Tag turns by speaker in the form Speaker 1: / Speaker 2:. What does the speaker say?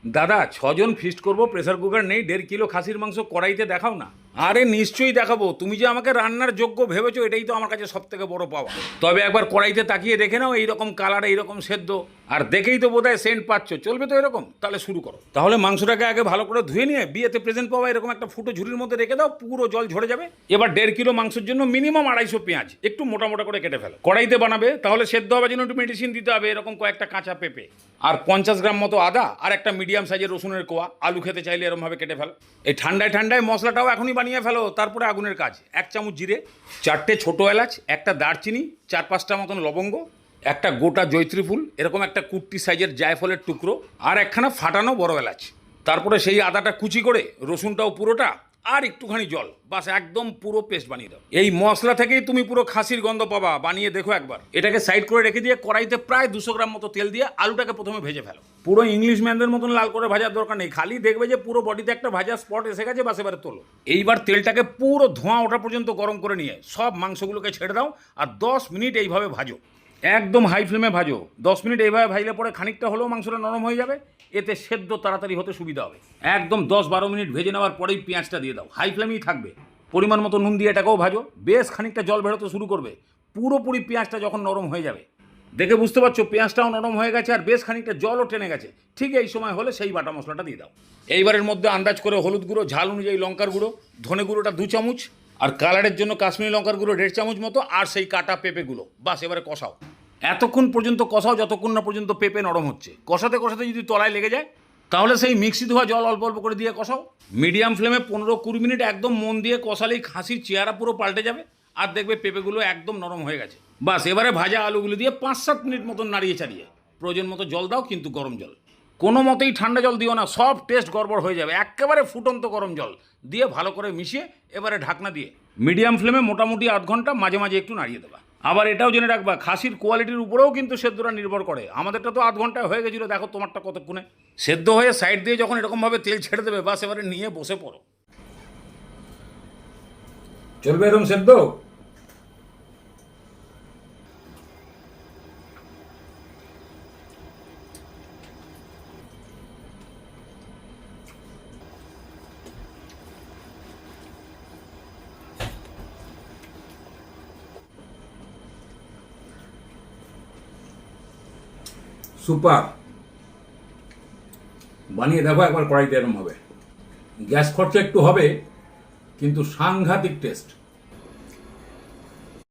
Speaker 1: দাদা 6 জন ফিস্ট করবো, pressure cooker নেই, 1.5 কিলো খাসির মাংস কড়াইতে দেখাও না। আরে নিশ্চয়ই দেখাবো, তুমি যে আমাকে রান্নার যোগ্য ভেবেছো এটাই তো আমার কাছে সব থেকে বড় পাওয়া। তবে একবার কড়াইতে তাকিয়ে দেখে নাও, এইরকম কালার, এইরকম সেদ্ধ, আর দেখেই তো বোধহয় সেন্ট পাচ্ছ। চলবে তো এরকম? তাহলে শুরু করো। তাহলে মাংসটাকে আগে ভালো করে ধুয়ে নিয়ে বিয়েতে প্রেজেন্ট পাওয়া এরকম একটা ফুটো ঝুড়ির মধ্যে রেখে দাও, পুরো জল ঝরে যাবে। এবার 1.5 কিলো মাংসের জন্য মিনিমাম 250 পেঁয়াজ একটু মোটা মোটা করে কেটে ফেলো। কড়াইতে বানাবে তাহলে সেদ্ধ হওয়ার জন্য একটু মেডিসিন দিতে হবে, এরকম কয়েকটা কাঁচা পেঁপে আর 50 গ্রাম মতো আদা আর একটা মিডিয়াম সাইজের রসুনের কোয়া। আলু খেতে চাইলে এরকমভাবে কেটে ফেলো। এই ঠান্ডায় ঠান্ডায় মশলাটাও এখনই বানিয়ে ফেলো। তারপরে আগুনের কাজ, 1 চামচ জিরে, 4টে ছোটো এলাচ, একটা দারচিনি, 4-5টা মতন লবঙ্গ, একটা গোটা জয়ত্রী ফুল, এরকম একটা কুট্টি সাইজের জায়ফলের টুকরো, আর একখানা ফাটানো বড় এলাচ। তারপরে সেই আদাটা কুচি করে, রসুনটাও পুরোটা, আর একটুখানি জল, বাস একদম পুরো পেস্ট বানিয়ে দাও। এই মশলা থেকেই তুমি পুরো খাসির গন্ধ পাবা। বানিয়ে দেখো একবার। এটাকে সাইড করে রেখে দিয়ে কড়াইতে প্রায় 200 গ্রাম মতো তেল দিয়ে আলুটাকে প্রথমে ভেজে ফেলো। পুরো ইংলিশ ম্যানদের মতন লাল করে ভাজার দরকার নেই, খালি দেখবে যে পুরো বডিতে একটা ভাজা স্পট এসে গেছে, বাস এবারে তোলো। এইবার তেলটাকে পুরো ধোঁয়া ওঠা পর্যন্ত গরম করে নিয়ে সব মাংসগুলোকে ছেড়ে দাও আর 10 মিনিট এইভাবে ভাজো। একদম হাই ফ্লেমে ভাজো। 10 মিনিট এইভাবে ভাজলে পরে খানিকটা হলেও মাংসটা নরম হয়ে যাবে, এতে সেদ্ধ তাড়াতাড়ি হতে সুবিধা হবে। একদম 10-12 মিনিট ভেজে নেওয়ার পরেই পেঁয়াজটা দিয়ে দাও, হাই ফ্লেমেই থাকবে। পরিমাণ মতো নুন দিয়ে এটাকেও ভাজো, বেশ খানিকটা জল বেরোতে শুরু করবে। পুরোপুরি পেঁয়াজটা যখন নরম হয়ে যাবে, দেখে বুঝতে পারছো পেঁয়াজটাও নরম হয়ে গেছে আর বেশ খানিকটা জলও টেনে গেছে, ঠিক এই সময় হলে সেই বাটা মশলাটা দিয়ে দাও। এইবারের মধ্যে আন্দাজ করে হলুদ গুঁড়ো, ঝাল অনুযায়ী লঙ্কার গুঁড়ো, ধনে গুঁড়োটা 2 চামচ, আর কালারের জন্য কাশ্মীরি লঙ্কার গুঁড়ো 1.5 চামচ মতো, আর সেই কাটা পেঁপেগুলো। বাস এবারে কষাও, এতক্ষণ পর্যন্ত কষাও যতক্ষণ না পর্যন্ত পেঁপে নরম হচ্ছে। কষাতে কষাতে যদি তলায় লেগে যায় তাহলে সেই মিক্সি ধোয়া জল অল্প অল্প করে দিয়ে কষাও। মিডিয়াম ফ্লেমে 15-20 মিনিট একদম মন দিয়ে কষালেই খাসির চেহারা পুরো পাল্টে যাবে আর দেখবে পেঁপেগুলো একদম নরম হয়ে গেছে। বাস এবারে ভাজা আলুগুলো দিয়ে 5-7 মিনিট মতন নাড়িয়ে চাড়িয়ে প্রয়োজন মতো জল দাও, কিন্তু গরম জল। কোনো মতেই ঠান্ডা জল দিও না, সব টেস্ট গড়বড় হয়ে যাবে। একেবারে ফুটন্ত গরম জল দিয়ে ভালো করে মিশিয়ে এবারে ঢাকনা দিয়ে মিডিয়াম ফ্লেমে মোটামুটি 1/2 ঘন্টা মাঝে মাঝে একটু নাড়িয়ে দেবা। আবার এটাও জেনে রাখবা, খাসির কোয়ালিটির উপরেও কিন্তু সেদ্ধটা নির্ভর করে। আমাদেরটা তো 1/2 ঘন্টায় হয়ে গেছিলো, দেখো তোমারটা কতক্ষণে। সেদ্ধ হয়ে সাইড দিয়ে যখন এরকমভাবে তেল ছেড়ে দেবে, বাস এবারে নিয়ে বসে পড়ো। চলবে এরকম সেদ্ধ? সুপার, বানিয়ে দেখো একবার কড়াইতে এরকম হবে। গ্যাস খরচা একটু হবে, কিন্তু সাংঘাতিক টেস্ট।